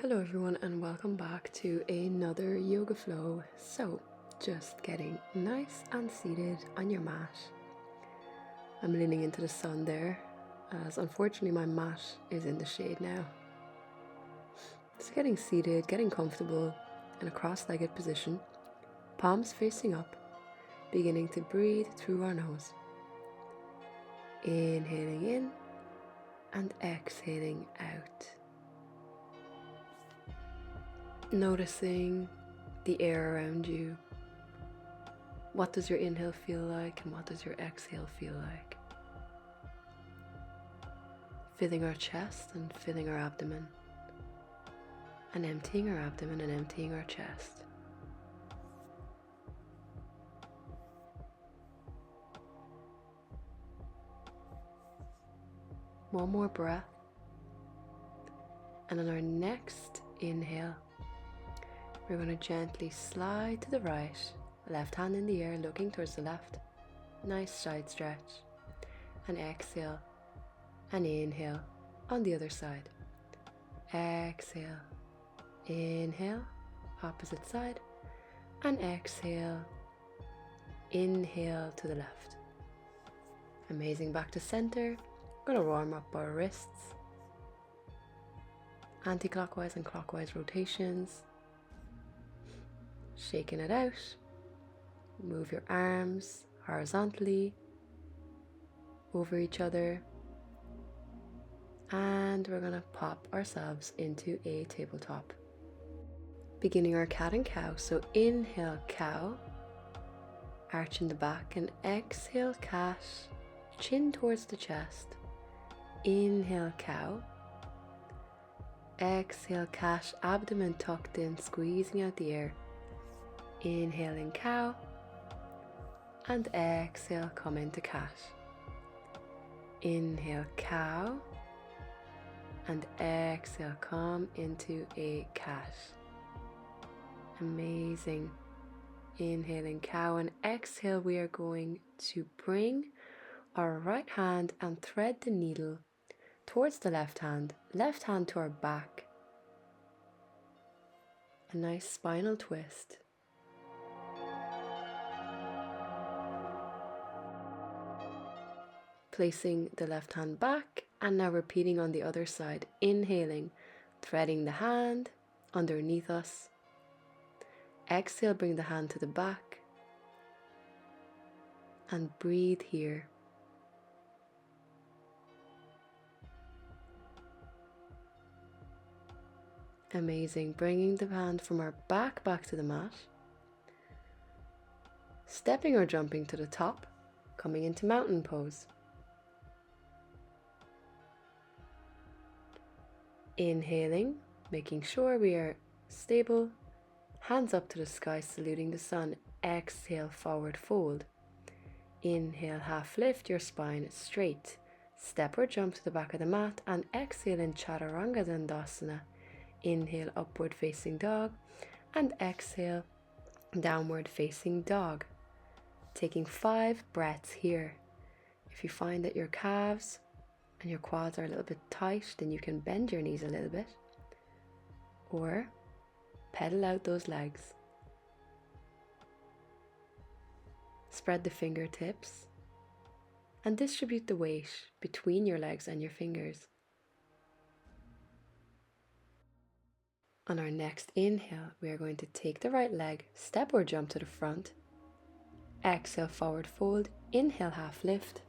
Hello everyone and welcome back to another yoga flow. So just getting nice and seated on your mat. I'm leaning into the sun there as unfortunately my mat is in the shade now. So getting seated, getting comfortable in a cross-legged position, palms facing up, beginning to breathe through our nose. Inhaling in and exhaling out. Noticing the air around you. What does your inhale feel like and what does your exhale feel like? Filling our chest and filling our abdomen, and emptying our abdomen and emptying our chest. One more breath, and on our next inhale, we're going to gently slide to the right, left hand in the air looking towards the left, nice side stretch, and exhale and inhale on the other side. Exhale, inhale, opposite side, and exhale, inhale to the left. Amazing, back to center. We're going to warm up our wrists, anti-clockwise and clockwise rotations. Shaking it out. Move your arms horizontally over each other, and we're going to pop ourselves into a tabletop. Beginning our cat and cow. So inhale cow, arching the back, and exhale cat, chin towards the chest. Inhale cow, exhale cat, abdomen tucked in, squeezing out the air. Inhaling cow, and exhale, come into cat. Inhale cow, and exhale, come into a cat. Amazing. Inhaling cow and exhale, we are going to bring our right hand and thread the needle towards the left hand to our back. A nice spinal twist. Placing the left hand back, and now repeating on the other side. Inhaling, threading the hand underneath us. Exhale, bring the hand to the back, and breathe here. Amazing, bringing the hand from our back to the mat. Stepping or jumping to the top, coming into mountain pose. Inhaling, making sure we are stable, hands up to the sky, saluting the sun. Exhale, forward fold. Inhale, half lift your spine straight. Step or jump to the back of the mat, and exhale in Chaturanga Dandasana. Inhale, upward facing dog, and exhale, downward facing dog. Taking 5 breaths here. If you find that your calves and your quads are a little bit tight, then you can bend your knees a little bit, or pedal out those legs. Spread the fingertips and distribute the weight between your legs and your fingers. On our next inhale, we are going to take the right leg, step or jump to the front. Exhale, forward fold. Inhale, half lift.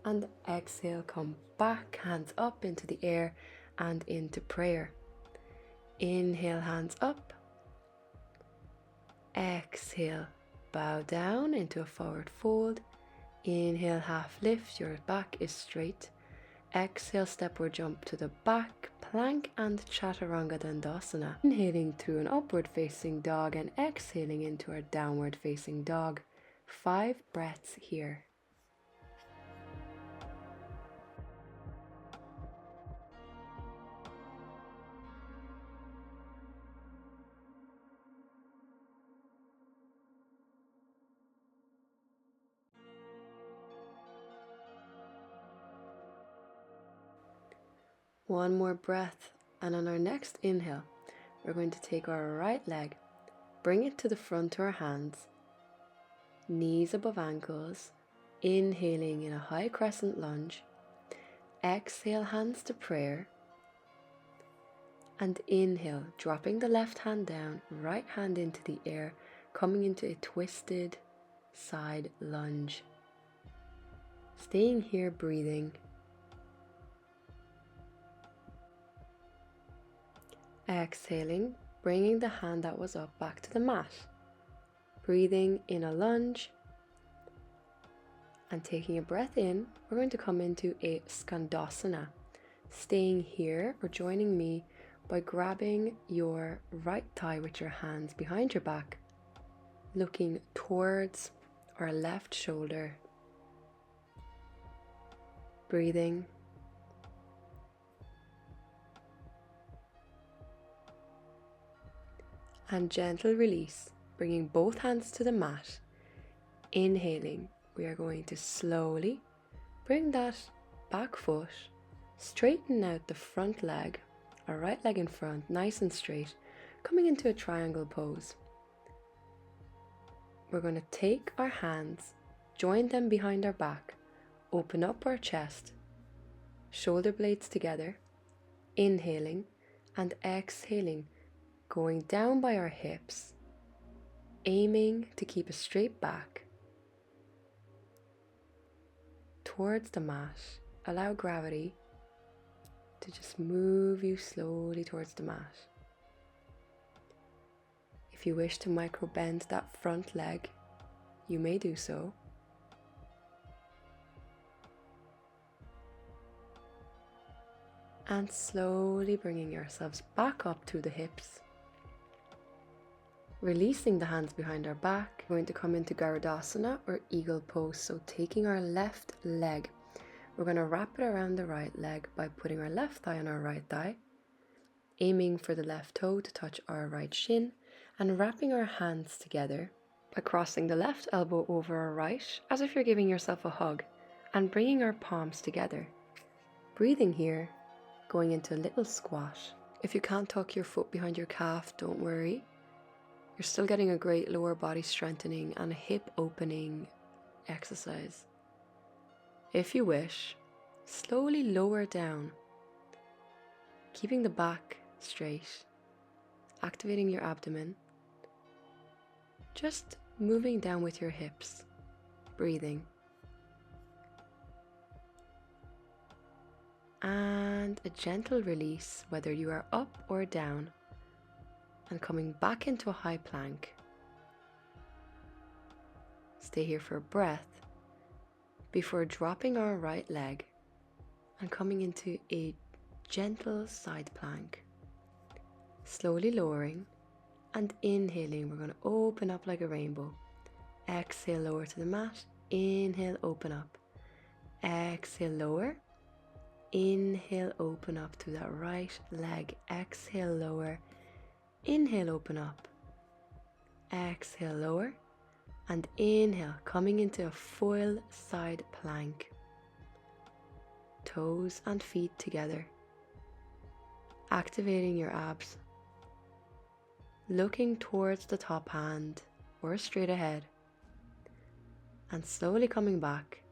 And exhale, come back, hands up into the air and into prayer. Inhale, hands up. Exhale, bow down into a forward fold. Inhale, half lift, your back is straight. Exhale, step or jump to the back, plank and Chaturanga Dandasana. Inhaling through an upward facing dog and exhaling into our downward facing dog. 5 breaths here. One more breath, and on our next inhale, we're going to take our right leg, bring it to the front to our hands, knees above ankles, inhaling in a high crescent lunge, exhale hands to prayer, and inhale, dropping the left hand down, right hand into the air, coming into a twisted side lunge. Staying here, breathing. Exhaling, bringing the hand that was up back to the mat. Breathing in a lunge. And taking a breath in, we're going to come into a skandasana. Staying here or joining me by grabbing your right thigh with your hands behind your back, looking towards our left shoulder. Breathing. And gentle release, bringing both hands to the mat. Inhaling, we are going to slowly bring that back foot, straighten out the front leg, our right leg in front, nice and straight, coming into a triangle pose. We're going to take our hands, join them behind our back, open up our chest, shoulder blades together, inhaling and exhaling, going down by our hips, aiming to keep a straight back towards the mat. Allow gravity to just move you slowly towards the mat. If you wish to micro bend that front leg, you may do so. And slowly bringing yourselves back up to the hips. Releasing the hands behind our back, we're going to come into Garudasana or eagle pose. So taking our left leg, we're going to wrap it around the right leg by putting our left thigh on our right thigh, aiming for the left toe to touch our right shin, and wrapping our hands together by crossing the left elbow over our right as if you're giving yourself a hug, and bringing our palms together. Breathing here, going into a little squat. If you can't tuck your foot behind your calf, don't worry. You're still getting a great lower body strengthening and a hip opening exercise. If you wish, slowly lower down, keeping the back straight, activating your abdomen, just moving down with your hips, breathing. And a gentle release, whether you are up or down, and coming back into a high plank. Stay here for a breath before dropping our right leg and coming into a gentle side plank. Slowly lowering and inhaling, we're going to open up like a rainbow. Exhale, lower to the mat. Inhale, open up. Exhale, lower. Inhale, open up to that right leg. Exhale, lower. Inhale, open up. Exhale, lower. And inhale, coming into a full side plank. Toes and feet together. Activating your abs. Looking towards the top hand or straight ahead. And slowly coming back.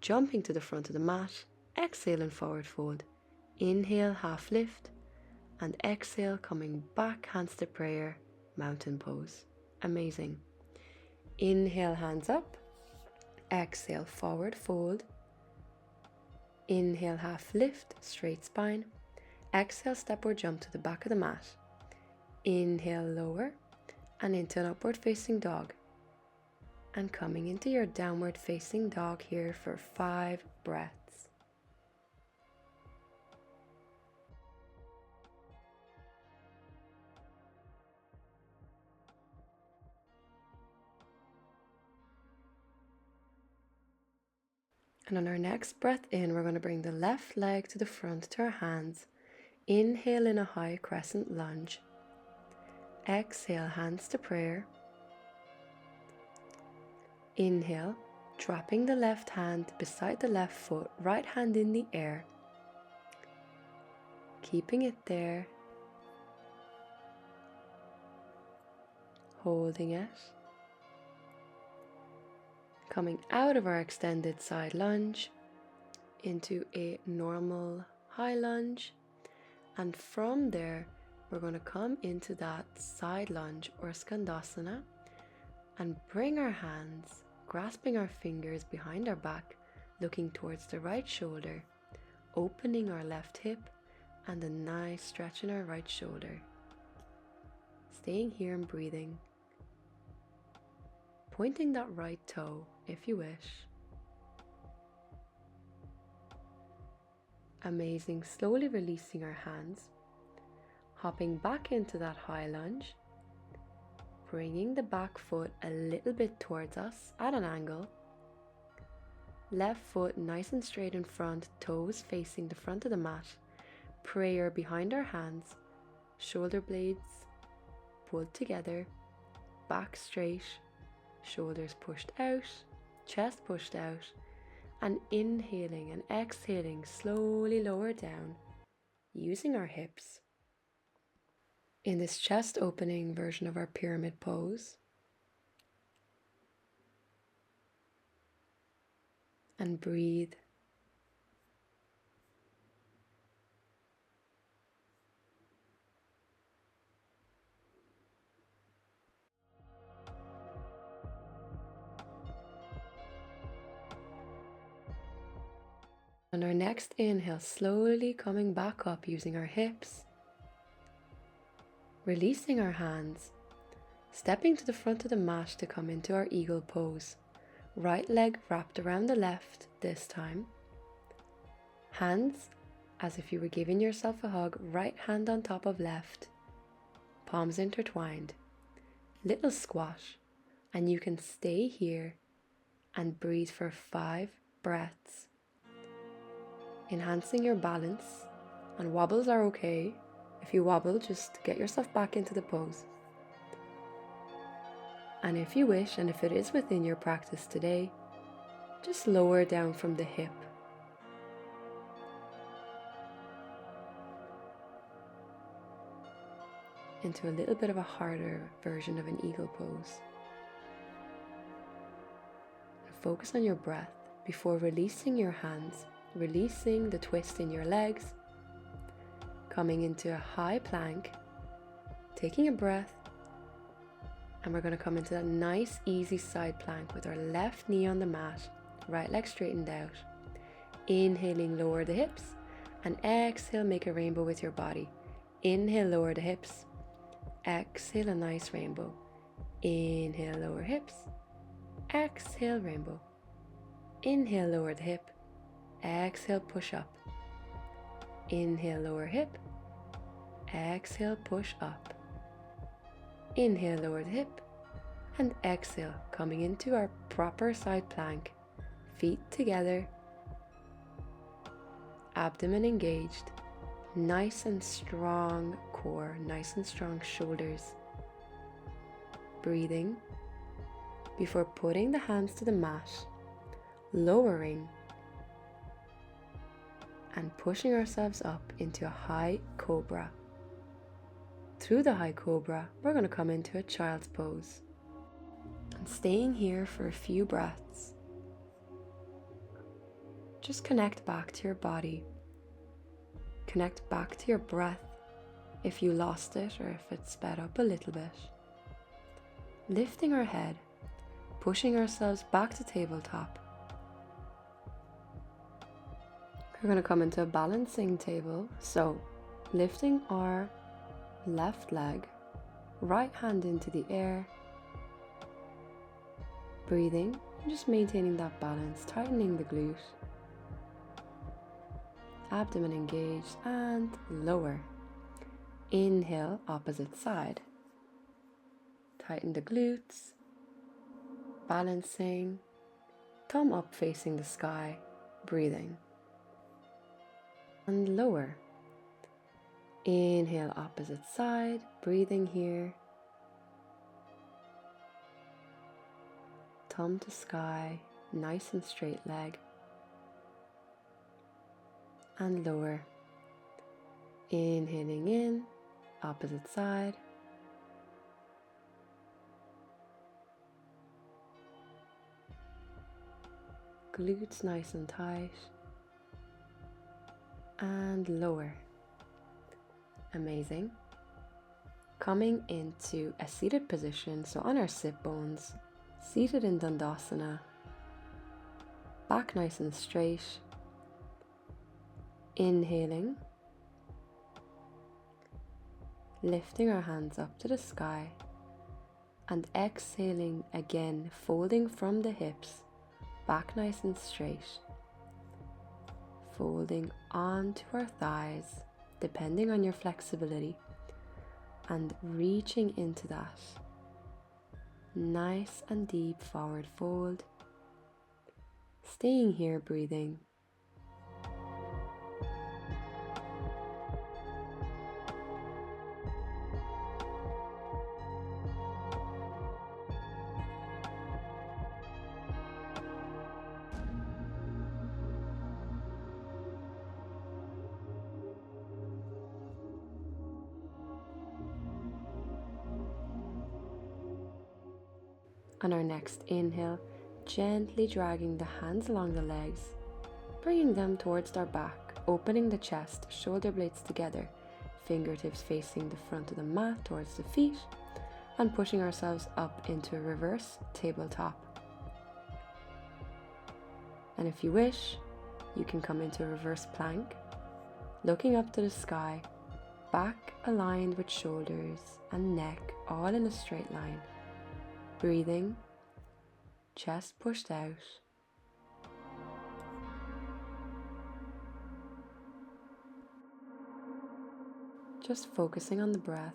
Jumping to the front of the mat. Exhale and forward fold. Inhale, half lift. And exhale, coming back, hands to prayer, mountain pose. Amazing. Inhale, hands up. Exhale, forward fold. Inhale, half lift, straight spine. Exhale, step or jump to the back of the mat. Inhale, lower, and into an upward facing dog. And coming into your downward facing dog here for 5 breaths. And on our next breath in, we're going to bring the left leg to the front to our hands. Inhale in a high crescent lunge. Exhale, hands to prayer. Inhale, dropping the left hand beside the left foot, right hand in the air. Keeping it there. holding it. Coming out of our extended side lunge into a normal high lunge, and from there we're going to come into that side lunge or skandasana and bring our hands, grasping our fingers behind our back, looking towards the right shoulder, opening our left hip and a nice stretch in our right shoulder. Staying here and breathing, pointing that right toe if you wish. Amazing. Slowly releasing our hands, hopping back into that high lunge, bringing the back foot a little bit towards us at an angle. Left foot nice and straight in front, toes facing the front of the mat. Prayer behind our hands, shoulder blades pulled together, back straight, shoulders pushed out, chest pushed out, and inhaling and exhaling, slowly lower down, using our hips. In this chest opening version of our pyramid pose. And breathe. On our next inhale, slowly coming back up using our hips, releasing our hands, stepping to the front of the mat to come into our eagle pose. Right leg wrapped around the left this time. Hands as if you were giving yourself a hug, right hand on top of left, palms intertwined. Little squat, and you can stay here and breathe for 5 breaths. Enhancing your balance, and wobbles are okay. If you wobble, just get yourself back into the pose. And if you wish, and if it is within your practice today, just lower down from the hip. Into a little bit of a harder version of an eagle pose. Focus on your breath before releasing your hands, releasing the twist in your legs, coming into a high plank, taking a breath, and we're going to come into that nice easy side plank with our left knee on the mat, right leg straightened out. Inhaling, lower the hips, and exhale, make a rainbow with your body. Inhale, lower the hips, exhale, a nice rainbow. Inhale, lower hips, exhale, rainbow. Inhale, lower the hip, exhale, push up. Inhale, lower hip, exhale, push up. Inhale, lower the hip, and exhale, coming into our proper side plank, feet together, abdomen engaged, nice and strong core, nice and strong shoulders. Breathing before putting the hands to the mat, lowering and pushing ourselves up into a high cobra. Through the high cobra, we're going to come into a child's pose. And staying here for a few breaths. Just connect back to your body. Connect back to your breath if you lost it or if it sped up a little bit. Lifting our head, pushing ourselves back to tabletop. We're going to come into a balancing table. So, lifting our left leg, right hand into the air, breathing, and just maintaining that balance, tightening the glute, abdomen engaged, and lower. Inhale, opposite side, tighten the glutes, balancing, thumb up facing the sky, breathing, and lower. Inhale, opposite side, breathing here. Thumb to sky, nice and straight leg. And lower. Inhaling in, opposite side. glutes nice and tight. And lower. Amazing. Coming into a seated position, so on our sit bones, seated in Dandasana, back nice and straight. Inhaling, lifting our hands up to the sky, and exhaling again, folding from the hips, back nice and straight, folding onto our thighs, depending on your flexibility, and reaching into that nice and deep forward fold, staying here breathing. On our next inhale, gently dragging the hands along the legs, bringing them towards our back, opening the chest, shoulder blades together, fingertips facing the front of the mat towards the feet, and pushing ourselves up into a reverse tabletop. And if you wish, you can come into a reverse plank, looking up to the sky, back aligned with shoulders and neck all in a straight line. Breathing, chest pushed out. Just focusing on the breath.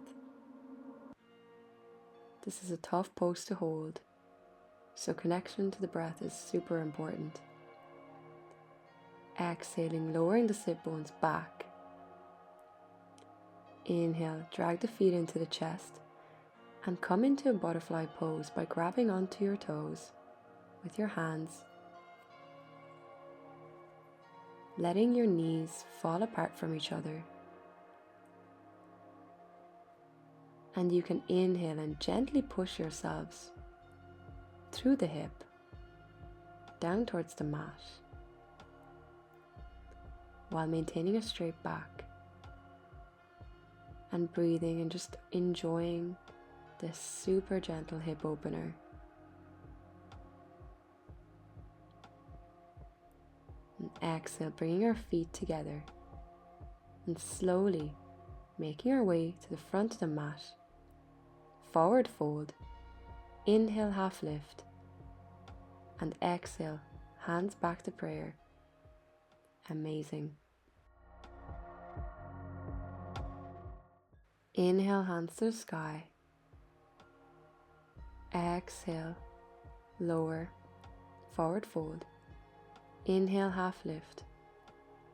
This is a tough pose to hold, so connection to the breath is super important. Exhaling, lowering the sit bones back. Inhale, drag the feet into the chest and come into a butterfly pose by grabbing onto your toes with your hands, letting your knees fall apart from each other. And you can inhale and gently push yourselves through the hip, down towards the mat, while maintaining a straight back and breathing and just enjoying this super gentle hip opener. And exhale, bringing our feet together and slowly making our way to the front of the mat. Forward fold, inhale, half lift, and exhale, hands back to prayer. Amazing. Inhale, hands to the sky. Exhale, lower, forward fold. Inhale, half lift.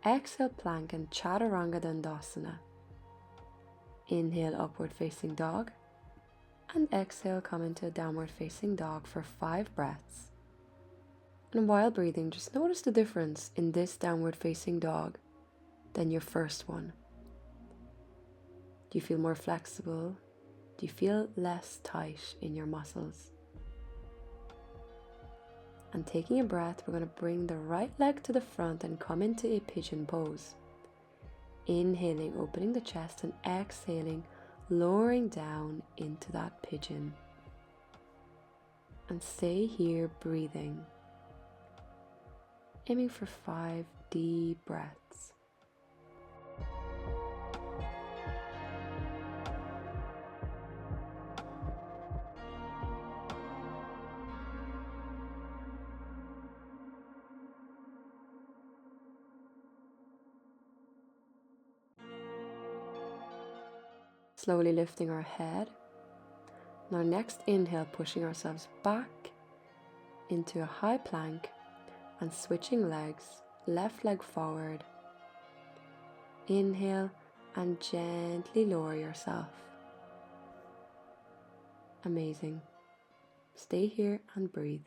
Exhale, plank and chaturanga dandasana. Inhale, upward facing dog. And exhale, come into a downward facing dog for 5 breaths. And while breathing, just notice the difference in this downward facing dog than your first one. Do you feel more flexible? Do you feel less tight in your muscles? And taking a breath, we're going to bring the right leg to the front and come into a pigeon pose. Inhaling, opening the chest, and exhaling, lowering down into that pigeon. And stay here breathing, aiming for 5 deep breaths. Slowly lifting our head. On our next inhale, pushing ourselves back into a high plank and switching legs, left leg forward. Inhale and gently lower yourself. Amazing. Stay here and breathe.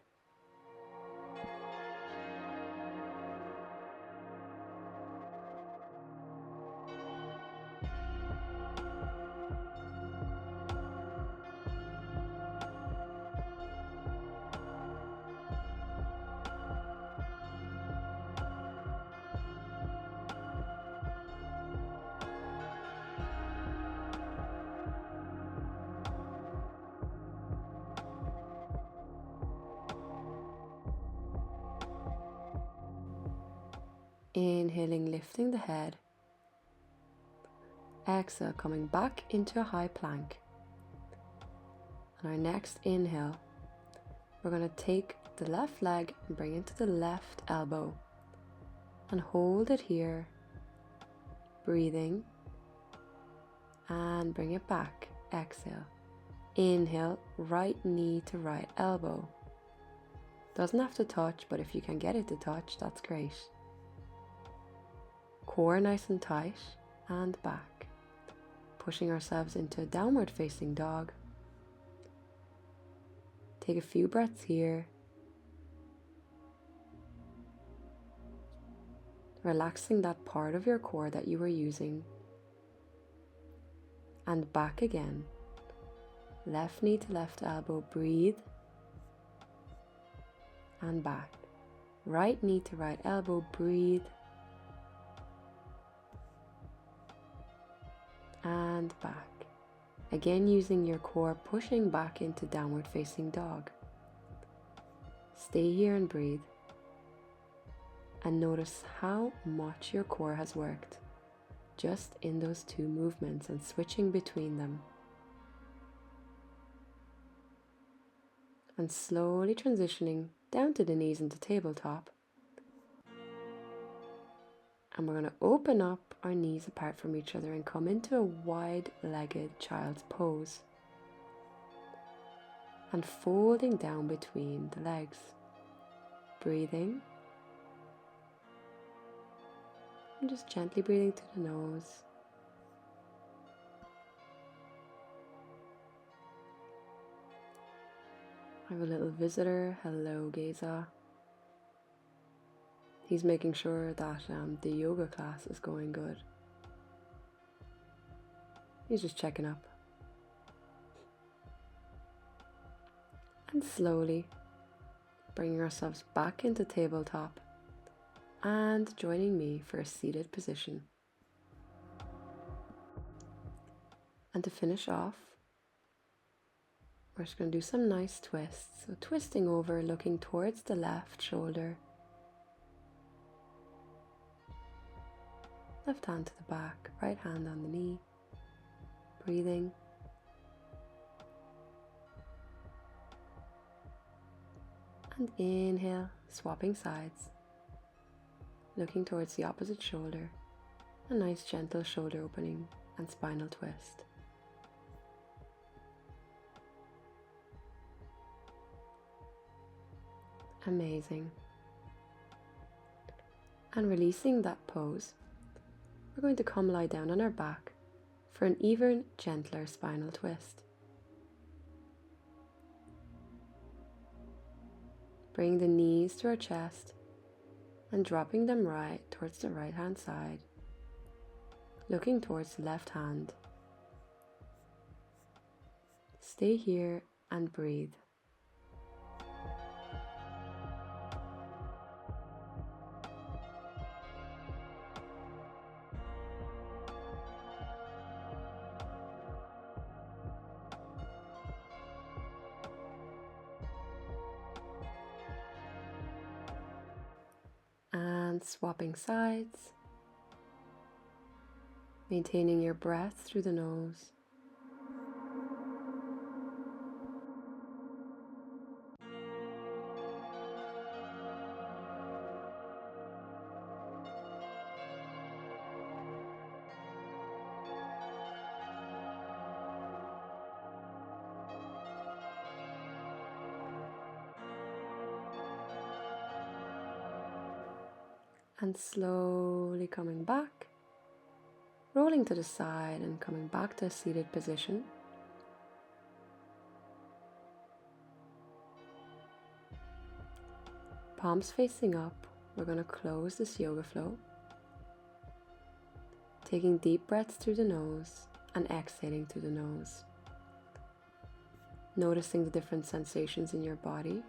Inhaling, lifting the head. Exhale, coming back into a high plank. On our next inhale, we're going to take the left leg and bring it to the left elbow and hold it here, breathing, and bring it back. Exhale. Inhale, right knee to right elbow. Doesn't have to touch, but if you can get it to touch, that's great. Core nice and tight, and back. Pushing ourselves into a downward facing dog. Take a few breaths here. Relaxing that part of your core that you were using. And back again. Left knee to left elbow, breathe. And back. Right knee to right elbow, breathe. And back. Again, using your core, pushing back into downward facing dog. Stay here and breathe. And notice how much your core has worked just in those two movements and switching between them. And slowly transitioning down to the knees into tabletop. And we're going to open up our knees apart from each other and come into a wide-legged child's pose. And folding down between the legs. Breathing. And just gently breathing through the nose. I have a little visitor. Hello, Geza. He's making sure that the yoga class is going good. He's just checking up. And slowly bringing ourselves back into tabletop and joining me for a seated position. And to finish off, we're just going to do some nice twists. So twisting over, looking towards the left shoulder. Left hand to the back, right hand on the knee. Breathing. And inhale, swapping sides. Looking towards the opposite shoulder. A nice gentle shoulder opening and spinal twist. Amazing. And releasing that pose, we're going to come lie down on our back for an even gentler spinal twist. Bring the knees to our chest and dropping them right towards the right hand side, looking towards the left hand. Stay here and breathe. And swapping sides, maintaining your breath through the nose. And slowly coming back, rolling to the side and coming back to a seated position. Palms facing up, we're going to close this yoga flow. Taking deep breaths through the nose and exhaling through the nose. Noticing the different sensations in your body.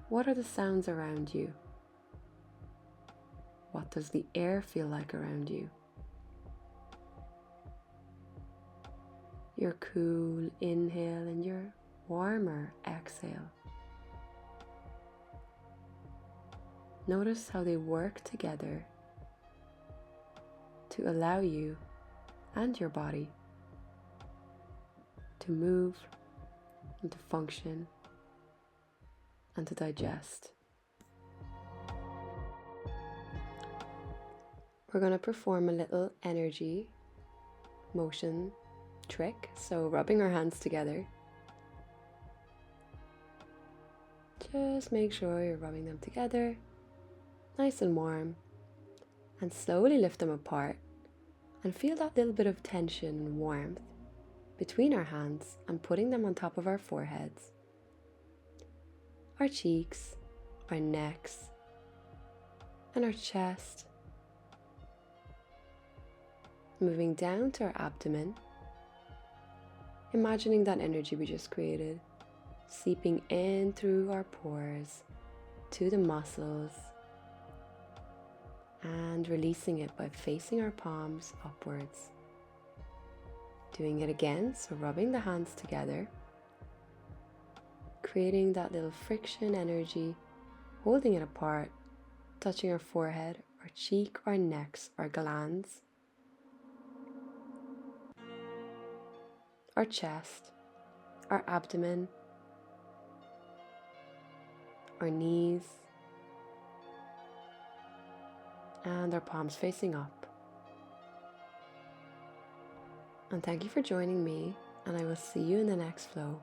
What are the sounds around you? What does the air feel like around you? Your cool inhale and your warmer exhale. Notice how they work together to allow you and your body to move and to function and to digest. We're going to perform a little energy motion trick, so rubbing our hands together. Just make sure you're rubbing them together, nice and warm, and slowly lift them apart and feel that little bit of tension and warmth between our hands and putting them on top of our foreheads, our cheeks, our necks, and our chest. Moving down to our abdomen, imagining that energy we just created seeping in through our pores to the muscles and releasing it by facing our palms upwards. Doing it again, so rubbing the hands together, creating that little friction energy, holding it apart, touching our forehead, our cheek, our necks, our glands, our chest, our abdomen, our knees, and our palms facing up. And thank you for joining me, and I will see you in the next flow.